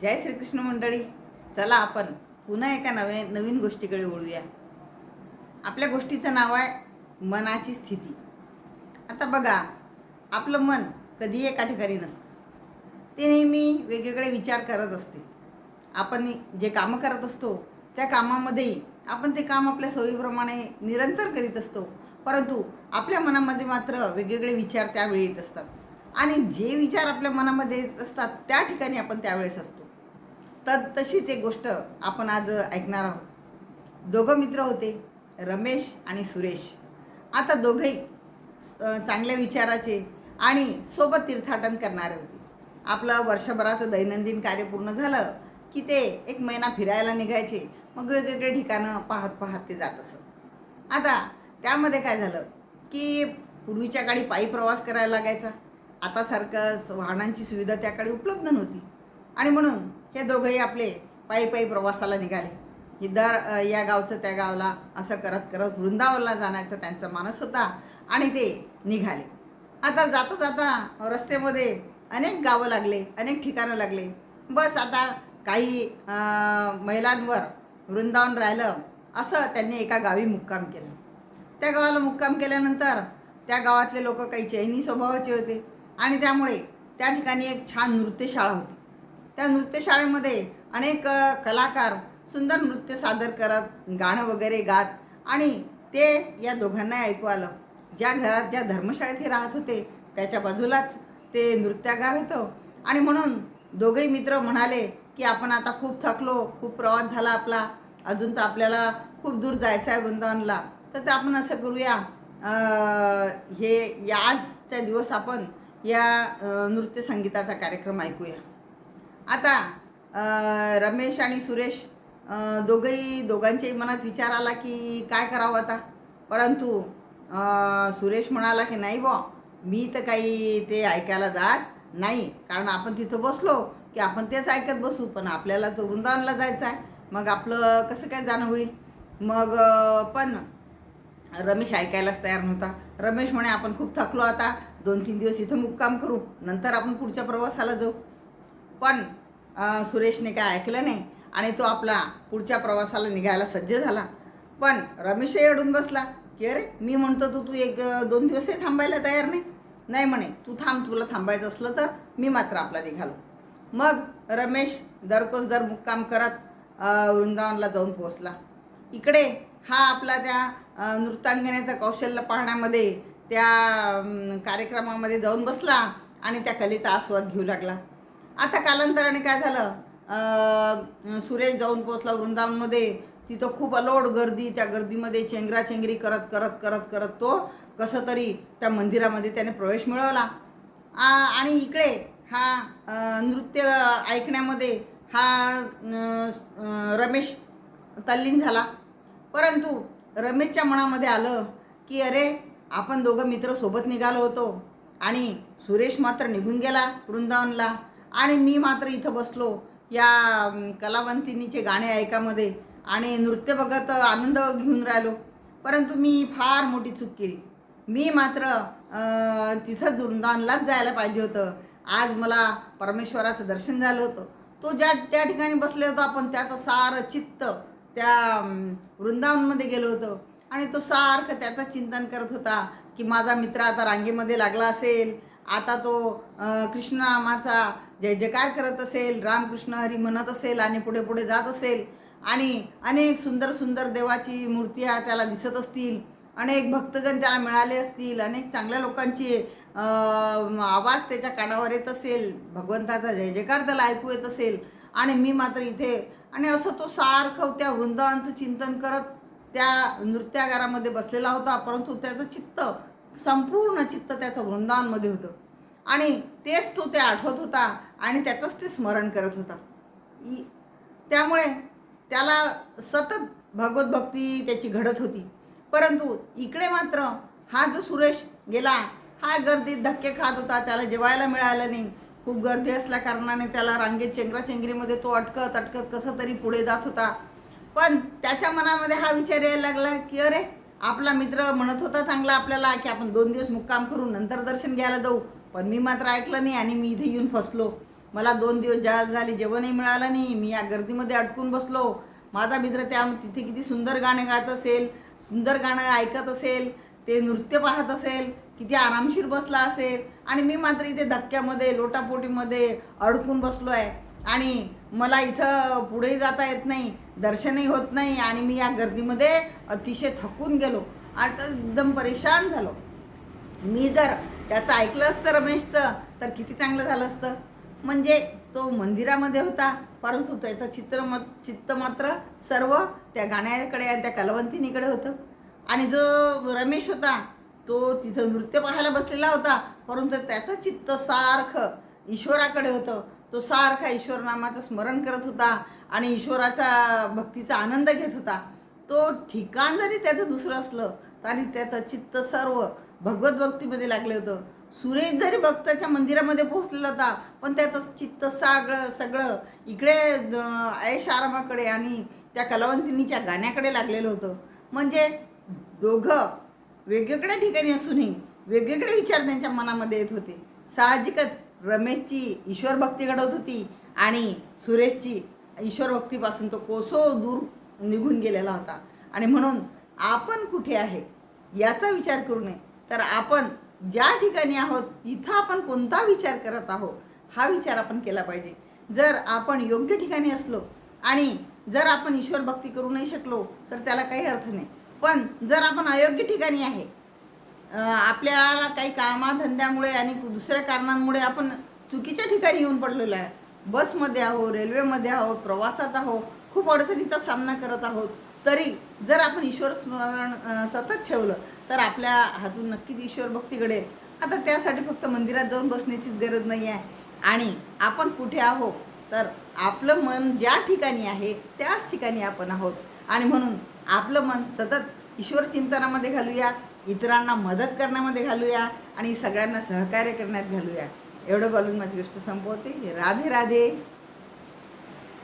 जय श्रीकृष्ण मंडळी. चला आपण पुन्हा एका नवीन गोष्टीकडे वळूया. आपल्या गोष्टीचं नाव आहे मनाची स्थिती. आता बघा, आपलं मन कधी एका ठिकाणी नसतं. ते नेहमी वेगवेगळे विचार करत असते. आपण जे कामं करत असतो त्या कामामध्ये आपण ते काम आपल्या सोयीप्रमाणे निरंतर करीत असतो, परंतु आपल्या मनामध्ये मात्र वेगवेगळे विचार त्यावेळी येत असतात. आणि जे विचार आपल्या मनामध्ये येत असतात त्या ठिकाणी आपण त्यावेळेस असतो. तर तशीच एक गोष्ट आपण आज ऐकणार आहोत. दोघं मित्र होते, रमेश आणि सुरेश. आता दोघंही चांगल्या विचाराचे आणि सोबत तीर्थाटन करणारे होते. आपलं वर्षभराचं दैनंदिन कार्य पूर्ण झालं की ते एक महिना फिरायला निघायचे. मग वेगवेगळे ठिकाणं पाहत पाहत ते जात असत. आता त्यामध्ये काय झालं की पूर्वीच्या काळी पायी प्रवास करायला लागायचा. आता सारखं वाहनांची सुविधा त्या काळी उपलब्ध नव्हती, आणि म्हणून हे दोघंही आपले पायी पायी प्रवासाला निघाले. ही या गावचं त्या गावला असं करत करत वृंदावनला जाण्याचा त्यांचा मानस होता, आणि ते निघाले. आता जाता जाता रस्त्यामध्ये अनेक गावं लागले, अनेक ठिकाणं लागले. बस आता काही मैलांवर वृंदावन राहिलं असं त्यांनी एका गावी मुक्काम केला. त्या गावाला मुक्काम केल्यानंतर त्या गावातले लोक काही चैनी स्वभावाचे होते, आणि त्यामुळे त्या ठिकाणी एक छान नृत्यशाळा होती. त्या नृत्यशाळेमध्ये अनेक कलाकार सुंदर नृत्य सादर करत, गाणं वगैरे गात, आणि ते या दोघांना ऐकू आलं. ज्या घरात, ज्या धर्मशाळेत हे राहत होते त्याच्या बाजूलाच ते नृत्यागार होतं. आणि म्हणून दोघेही मित्र म्हणाले की आपण आता खूप थकलो, खूप प्रवास झाला आपला, अजून तर आपल्याला खूप दूर जायचं आहे वृंदावनला. तर आपण असं करूया, हे या आजच्या दिवस आपण या नृत्य संगीताचा कार्यक्रम ऐकूया. आता रमेश आणि सुरेश दोघांच्याही मनात विचार आला की काय करावं आता. परंतु सुरेश म्हणाला की नाही बा, मी तर काही ते ऐकायला जात नाही, कारण आपण तिथं बसलो की आपण तेच ऐकत बसू, पण आपल्याला तर वृंदावनला जायचं आहे, मग आपलं कसं काय जाणं होईल. मग पण रमेश ऐकायलाच तयार नव्हता. रमेश म्हणे आपण खूप थकलो, आता 2-3 दिवस इथं मुक्काम करू, नंतर आपण पुढच्या प्रवासाला जाऊ. पण सुरेशने काय ऐकलं नाही, आणि तो आपला पुढच्या प्रवासाला निघायला सज्ज झाला. पण रमेशही अडून बसला की अरे, मी म्हणतो तू 1-2 दिवसही थांबायला तयार नाही. नाही म्हणे, तू थांब, तुला थांबायचं असलं तर. मी मात्र आपला निघालो. मग रमेश दरकोस दर मुक्काम करत वृंदावनला जाऊन पोहोचला. इकडे हा आपला त्या नृत्यांगनेचं कौशल्य पाहण्यामध्ये, त्या कार्यक्रमामध्ये जाऊन बसला आणि त्या कलेचा आस्वाद घेऊ लागला. आता कालांतराने काय झालं, सुरेश जाऊन पोहोचला वृंदावनमध्ये. तिथं खूप अलोट गर्दी, त्या गर्दीमध्ये चेंगराचेंगरी करत करत करत करत तो कसं तरी त्या मंदिरामध्ये त्याने प्रवेश मिळवला. आणि इकडे हा नृत्य ऐकण्यामध्ये हा रमेश तल्लीन झाला. परंतु रमेशच्या मनामध्ये आलं की अरे, आपण दोघं मित्र सोबत निघालो होतो, आणि सुरेश मात्र निघून गेला वृंदावनला, आणि मी मात्र इथं बसलो या कलावंतिनीचे गाणे ऐकामध्ये आणि नृत्य बघत आनंद घेऊन राहिलो. परंतु मी फार मोठी चूक केली. मी मात्र तिथंच वृंदावनलाच जायला पाहिजे होतं. आज मला परमेश्वराचं दर्शन झालं होतं. तो त्या ठिकाणी बसले होतो आपण, त्याचं सारं चित्त त्या वृंदावनमध्ये गेलो होतं, आणि तो सारखं त्याचं चिंतन करत होता की माझा मित्र आता रांगेमध्ये लागला असेल, आता तो कृष्णनामाचा जय जयकार करत असेल, रामकृष्ण हरी म्हणत असेल, आणि पुढे पुढे जात असेल, आणि अनेक सुंदर सुंदर देवाची मूर्त्या त्याला दिसत असतील, अनेक भक्तगण त्याला मिळाले असतील, अनेक चांगल्या लोकांची आवाज त्याच्या कानावर येत असेल, भगवंताचा जय जयकार त्याला ऐकू येत असेल, आणि मी मात्र इथे. आणि असं तो सारखं त्या वृंदावनचं चिंतन करत त्या नृत्यागारामध्ये बसलेला होता. परंतु त्याचं चित्त, संपूर्ण चित्त त्याचं वृंदावनमध्ये होतं, आणि तेच तो ते आठवत होता, आणि त्याचंच ते स्मरण करत होता. त्यामुळे त्याला सतत भगवत भक्ती त्याची घडत होती. परंतु इकडे मात्र हा जो सुरेश गेला, हा गर्दीत धक्के खात होता, त्याला जेवायला मिळालं नाही. खूप गर्दी असल्या कारणाने त्याला रांगेत चेंगराचेंगरीमध्ये तो अटकत अटकत कसं तरी पुढे जात होता. पण त्याच्या मनामध्ये हा विचार यायला लागला की अरे, आपला मित्र म्हणत होता चांगला आपल्याला की आपण 2 दिवस मुक्काम करू, नंतर दर्शन घ्यायला जाऊ, पण मी मात्र ऐकलं नाही, आणि मी इथे येऊन फसलो. मला 2 दिवस झाले जेवणही मिळालं नाही. मी या गर्दीमध्ये अडकून बसलो. माझा मित्र तिथे किती सुंदर गाणे गात असेल, सुंदर गाणं ऐकत असेल, ते नृत्य पाहत असेल, किती आरामशीर बसला असेल आणि मी मात्र इथे धक्क्यामध्ये लोटापोटीमध्ये अडकून बसलो आहे आणि मला इथं पुढेही जाता येत नाही, दर्शनही होत नाही आणि मी या गर्दीमध्ये अतिशय थकून गेलो आणि एकदम परेशान झालो. मी जर त्याचं ऐकलं असतं रमेशचं तर किती चांगलं झालं असतं. म्हणजे तो मंदिरामध्ये होता, परंतु त्याचं चित्त मात्र सर्व त्या गाण्याकडे आणि त्या कलावंतिनीकडे होतं. आणि जो रमेश होता तो तिथं नृत्य पाहायला बसलेला होता, परंतु त्याचं चित्त सारखं ईश्वराकडे होतं. तो सारखा ईश्वर नामाचं स्मरण करत होता आणि ईश्वराचा भक्तीचा आनंद घेत होता. तो ठिकाण जरी त्याचं दुसरं असलं तरी त्याचं चित्त सर्व भगवत भक्तीमध्ये लागलं होतं. सुरेश जरी भक्ताच्या मंदिरामध्ये पोहोचलेला होता, पण त्याचं चित्त सगळं इकडे ऐश आरामाकडे आणि त्या कलावंतिनीच्या गाण्याकडे लागलेलं होतं. म्हणजे दोघं वेगवेगळ्या ठिकाणी असूनही वेगवेगळे विचार त्यांच्या मनामध्ये येत होते. साहजिकच रमेशची ईश्वर भक्ती घडवत होती आणि सुरेशची ईश्वर भक्तीपासून तो कोसो दूर निघून गेलेला होता. आणि म्हणून आपण कुठे आहे याचा विचार करू नये, तर आपण ज्या ठिकाणी आहोत तिथं आपण कोणता विचार करत आहोत हा विचार आपण केला पाहिजे. जर आपण योग्य ठिकाणी असलो आणि जर आपण ईश्वर भक्ती करू नाही शकलो तर त्याला काही अर्थ नाही. पण जर आपण अयोग्य ठिकाणी आहे, आपल्याला काही कामाधंद्यामुळे आणि दुसऱ्या कारणांमुळे आपण चुकीच्या ठिकाणी येऊन पडलेलो आहे, बसमध्ये आहोत, रेल्वेमध्ये आहोत, प्रवासात आहोत, खूप अडचणीचा सामना करत आहोत, तरी जर आपण ईश्वर स्मरण सतत ठेवलं तर आपल्या हातून नक्कीच ईश्वर भक्ती घडेल. आता त्यासाठी फक्त मंदिरात जाऊन बसण्याचीच गरज नाही आहे. आणि आपण कुठे आहोत तर आपलं मन ज्या ठिकाणी आहे त्याच ठिकाणी आपण आहोत. आणि म्हणून आपलं मन सतत ईश्वर चिंतनामध्ये घालूया, इतरांना मदत करण्यामध्ये घालूया आणि सगळ्यांना सहकार्य करण्यात घालूया. एवढं बोलून माझी गोष्ट संपवते. राधे राधे.